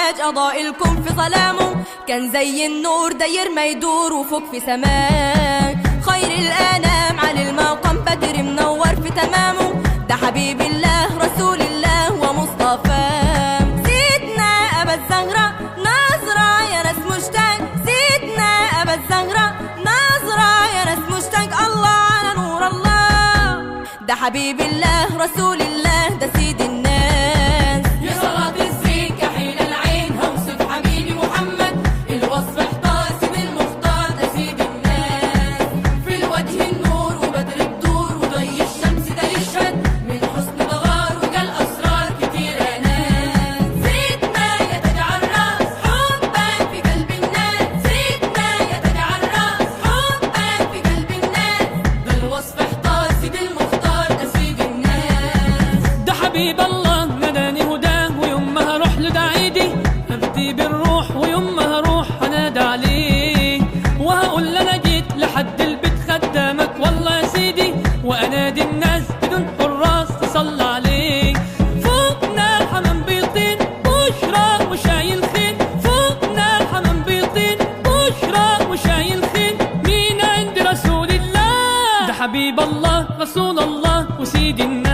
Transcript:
المعراج أضاء الكون في ظلامه، كان زي النور داير ما يدور وفوق في سماك. خير الأنام على المقام بدر منور في تمامه، ده حبيب الله رسول الله ومصطفاه. سيدنا أبا الزهراء نظرة يا ناس مشتاق، سيدنا أبا الزهراء نظرة يا ناس مشتاق. الله على نور الله، ده حبيب الله رسول الله ده سيد الناس. يا صلاة الزين كحيل العين هوصف حبيبي محمد، الوصف احتار سيد المختار ده سيد الناس. في الوجه النور وبدر الدور وضي الشمس ده يشهد، من حسن بغار وجال أسرار كتير يا ناس. سيدنا يا تاج الراس حبك في قلب الناس، سيدنا يا تاج الراس حبك في قلب الناس. ده الوصف احتار سيد المختار ده سيد الناس. ده حبيب الله نداني هداه، ويوم ما هروح له ده عيدي ابدي بالروح، ويوم ما هروح هنادى عليه وهقول له انا جيت لحد البيت خدامك والله يا سيدي، وانادي الناس بدون حراس تصلى عليه. فوقنا الحمام بيطين بشرى وشايل خين، فوقنا الحمام بيطين بشرى وشايل خين. مين عند رسول الله؟ ده حبيب الله رسول الله وسيد الناس.